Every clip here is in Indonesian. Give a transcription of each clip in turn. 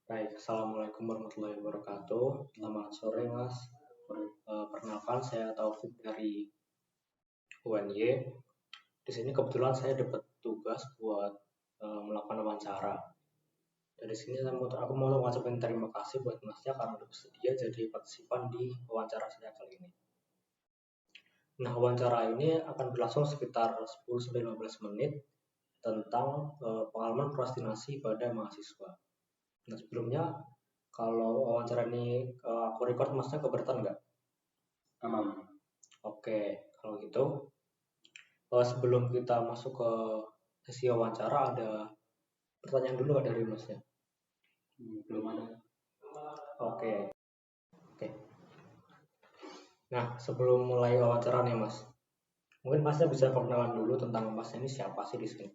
Baik, Assalamualaikum warahmatullahi wabarakatuh. Selamat sore, Mas. Perkenalkan, saya Taufik dari UNY. Di sini kebetulan saya dapat tugas buat melakukan wawancara. Dari sini aku mau mengucapkan terima kasih buat Masnya karena sudah bersedia jadi partisipan di wawancara saya kali ini. Nah, wawancara ini akan berlangsung sekitar 10-15 menit tentang pengalaman prokrastinasi pada mahasiswa. Nah, sebelumnya kalau wawancara ini aku record, Masnya keberatan nggak? Aman. Oke, kalau gitu sebelum kita masuk ke sesi wawancara ada pertanyaan dulu dari Masnya. Belum ada. Oke. Nah, sebelum mulai wawancara nih Mas, mungkin Masnya bisa perkenalan dulu tentang Masnya ini siapa sih di sini?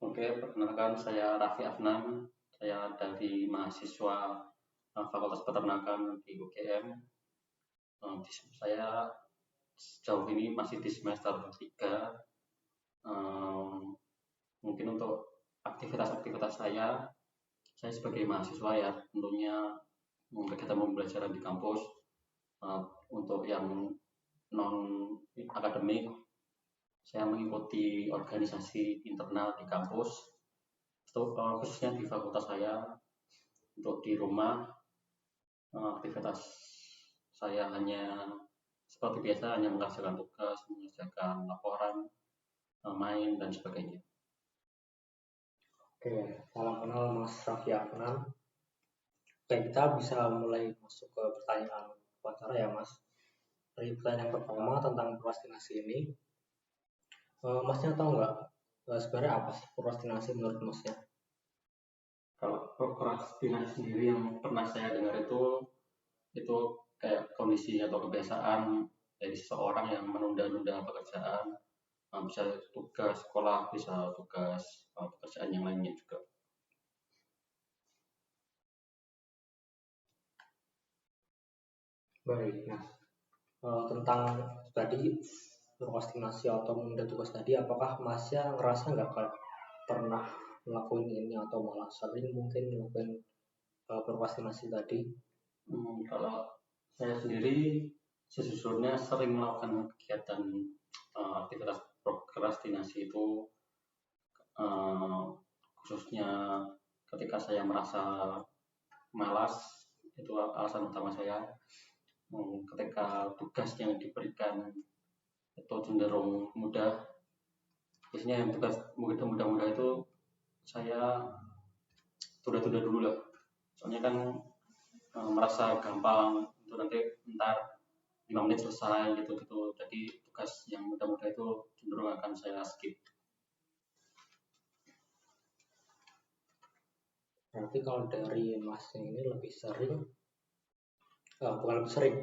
Oke, perkenalkan saya Raffi Afnan. Saya dari mahasiswa Fakultas Peternakan di UGM. Saya sejauh ini masih di semester 3. Mungkin untuk aktivitas-aktivitas saya sebagai mahasiswa ya, tentunya kegiatan pembelajaran di kampus. Untuk yang non akademik, saya mengikuti organisasi internal di kampus, khususnya di fakultas saya. Untuk di rumah, aktivitas saya hanya seperti biasa, hanya mengerjakan tugas, mengerjakan laporan, main, dan sebagainya. Oke, salam kenal Mas Raffi Afnan. Oke, kita bisa mulai masuk ke pertanyaan wawancara ya Mas. Dari pertanyaan yang pertama tentang prokrastinasi ini, Masnya tahu nggak sebenarnya apa sih prokrastinasi menurut Masnya? Kalau prokrastinasi sendiri yang pernah saya dengar itu kayak kondisi atau kebiasaan dari seseorang yang menunda-nunda pekerjaan, bisa tugas sekolah, bisa tugas pekerjaan yang lainnya juga. Baik, nah tentang tadi prokrastinasi atau menunda tugas tadi, apakah Masnya ngerasa nggak kayak pernah ngelakuin ini atau malah sering mungkin ngelakuin prokrastinasi tadi? Kalau saya sendiri sejujurnya sering melakukan kegiatan aktivitas prokrastinasi itu, khususnya ketika saya merasa malas. Itu alasan utama saya. Ketika tugas yang diberikan itu cenderung mudah, biasanya yang tugas mudah-mudah itu saya tunda-tunda dulu lah, soalnya kan merasa gampang itu nanti ntar 5 menit selesai gitu. Jadi tugas yang mudah-mudah itu cenderung akan saya skip. Berarti kalau dari Masnya ini lebih sering, bukan lebih sering,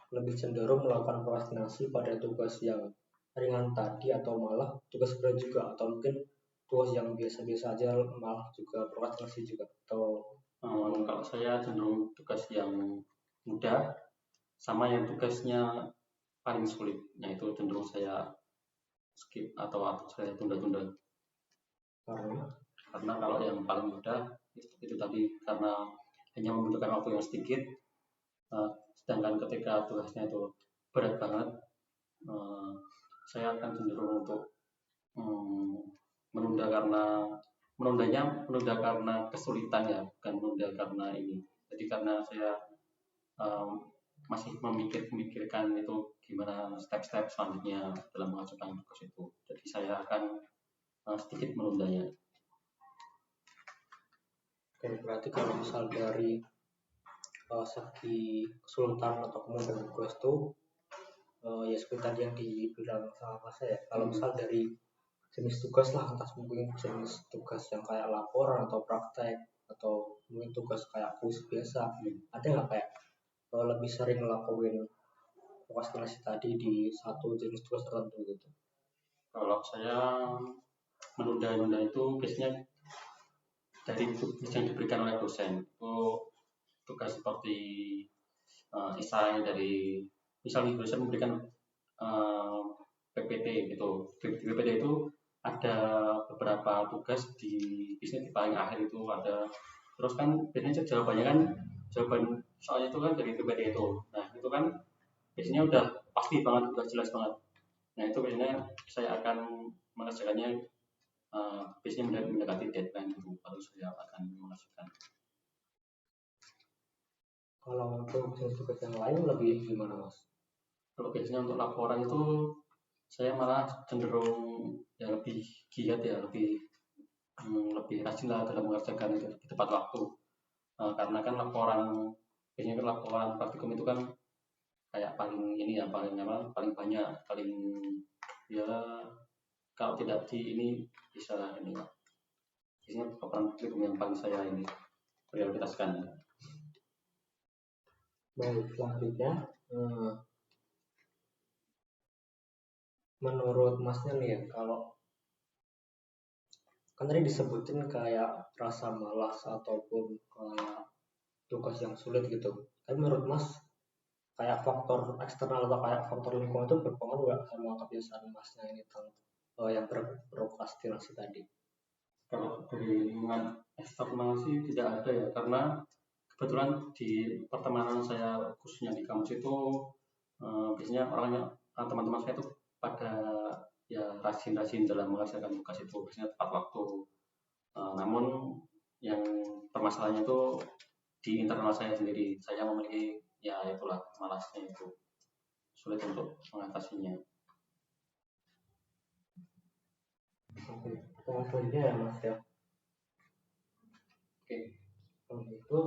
lebih cenderung melakukan prokrastinasi pada tugas yang ringan tadi atau malah tugas berat juga, atau mungkin tugas yang biasa-biasa aja malah juga prokrastinasi juga, atau Kalau saya cenderung tugas yang mudah sama yang tugasnya paling sulit, itu cenderung saya skip atau saya tunda-tunda. Karena kalau yang paling mudah itu tadi, karena hanya membutuhkan waktu yang sedikit, sedangkan ketika tugasnya itu berat banget, saya akan cenderung untuk menunda karena kesulitan ya, bukan menunda karena ini. Jadi karena saya masih memikirkan itu gimana step-step selanjutnya dalam mengajukan tugas itu. Jadi saya akan sedikit menundanya. Oke, berarti kalau misal dari segi kesulitan atau kemudahan tugas itu ya seperti tadi yang dibilang sama Mas ya, kalau misal dari jenis tugas lah, entah mungkin jenis tugas yang kayak laporan atau praktek atau mungkin tugas kayak kuis biasa, ada nggak kayak lebih sering ngelakuin prokrastinasi tadi di satu jenis tugas tertentu gitu? Kalau saya menunda-nunda itu biasanya dari tugas yang diberikan oleh dosen. Itu tugas seperti esai dari, misalnya dosen memberikan PPT gitu. Di PPT itu ada beberapa tugas di bisnis di paling akhir itu ada, terus kan biasanya jawabannya kan jawaban soalnya itu kan dari PPT itu. Nah itu kan biasanya udah pasti banget, udah jelas banget. Nah itu biasanya saya akan mengerjakannya biasanya mendekati deadline itu baru saya akan mengerjakan. Kalau untuk tugas yang lain lebih gimana Mas? Kalau biasanya untuk laporan itu saya malah cenderung ya lebih giat ya, lebih rajin lah dalam mengerjakan itu di tepat waktu. Karena kan biasanya kan laporan praktikum itu kan kayak paling ini ya, paling banyak, paling ya kalau tidak di ini bisa ini lah. Biasanya laporan praktikum yang paling saya ini prioritaskan. Baik, selanjutnya menurut Masnya nih ya, kalau kan tadi disebutin kayak rasa malas ataupun kayak tugas yang sulit gitu. Tapi menurut Mas kayak faktor eksternal atau kayak faktor lingkungan itu berpengaruh nggak sama kebiasaan Masnya ini tentang yang berprokrastinasi tadi? Kalau dari lingkungan eksternal sih tidak ada ya, karena kebetulan di pertemanan saya khususnya di kampus itu biasanya teman-teman saya itu pada ya rajin-rajin dalam mengerjakan tugas itu, biasanya tepat waktu. Namun yang permasalahannya itu di internal saya sendiri, saya memiliki ya itulah malasnya itu, sulit untuk mengatasinya. Oke, selanjutnya ya Mas ya. Oke. Kalau gitu,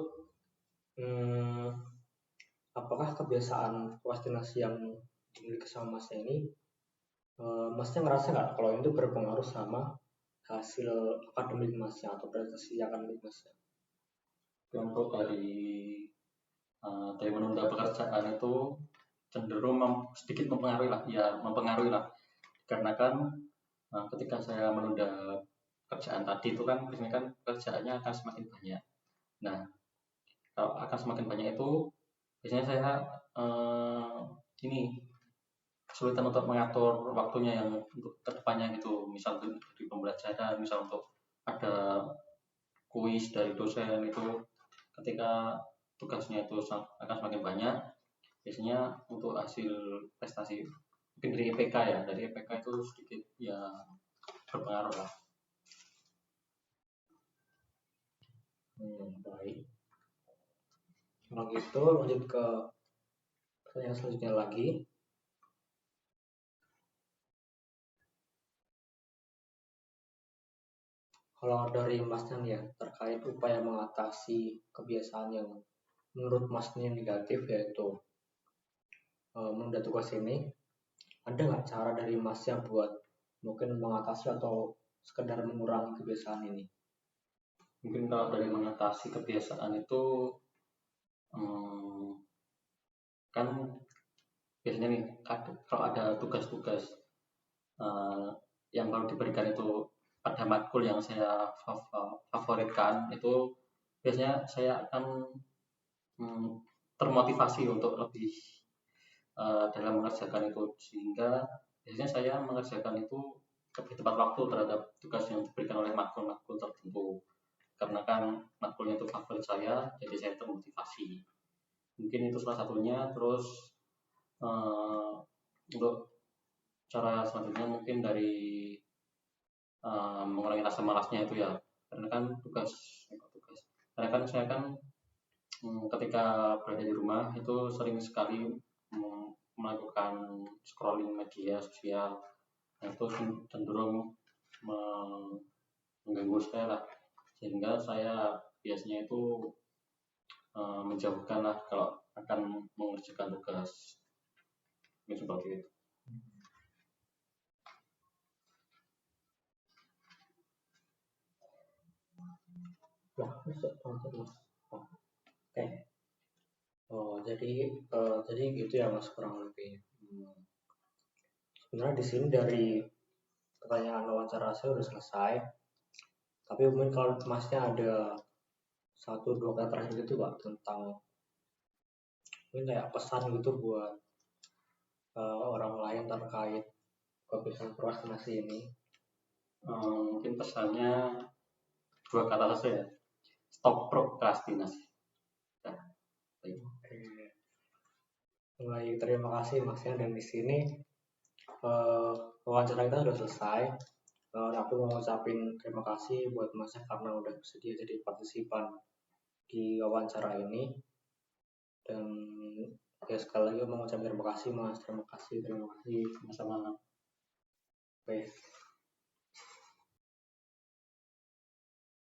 apakah kebiasaan prokrastinasi yang dimiliki sama Masnya ini, Masnya ngerasa nggak kalau itu berpengaruh sama hasil akademik Masnya atau prestasi akademik Masnya? Untuk dari menunda pekerjaan itu cenderung sedikit mempengaruhi lah, karena kan ketika saya menunda kerjaan tadi itu kan biasanya kan kerjaannya akan semakin banyak. Nah kalau akan semakin banyak itu biasanya saya ini kesulitan untuk mengatur waktunya yang untuk kedepannya gitu, misal di pembelajaran, misal untuk ada kuis dari dosen itu, ketika tugasnya itu akan semakin banyak, biasanya untuk hasil prestasi mungkin dari EPK ya, dari EPK itu sedikit ya berpengaruh lah. Baik. Kalau gitu lanjut ke pertanyaan selanjutnya lagi. Kalau dari Masnya nih ya, terkait upaya mengatasi kebiasaan yang menurut Masnya negatif yaitu menunda tugas ini, ada nggak cara dari Masnya buat mungkin mengatasi atau sekedar mengurangi kebiasaan ini? Mungkin kalau dari mengatasi kebiasaan itu kan biasanya nih kalau ada tugas-tugas yang baru diberikan itu pada matkul yang saya favoritkan, itu biasanya saya akan termotivasi untuk lebih dalam mengerjakan itu, sehingga biasanya saya mengerjakan itu lebih tepat waktu terhadap tugas yang diberikan oleh matkul-matkul tertentu, karena kan matkulnya itu favorit saya, jadi saya termotivasi. Mungkin itu salah satunya. Terus untuk cara selanjutnya mungkin dari mengurangi rasa malasnya itu ya, karena kan karena kan saya kan ketika berada di rumah itu sering sekali melakukan scrolling media sosial. Nah, itu cenderung mengganggu saya lah, sehingga saya biasanya itu menjauhkan lah kalau akan mengerjakan tugas. Ini seperti itu. Oke. Jadi gitu ya Mas kurang lebih. Sebenarnya di sini dari pertanyaan wawancara saya udah selesai. Tapi mungkin kalau Masnya ada 1-2 kata terakhir gitu Pak tentang mungkin kayak pesan gitu buat orang lain terkait kebiasaan prokrastinasi ini. Mungkin pesannya 2 kata saja ya. Stop prokrastinasi. Ya, baik. Oke. Baik, terima kasih Mas ya. Dan di sini wawancara kita sudah selesai. Aku mau ngucapin terima kasih buat Mas ya karena udah bersedia jadi partisipan di wawancara ini. Dan ya sekali lagi mau ngucapin terima kasih Mas. Terima kasih. Sama-sama. Baik.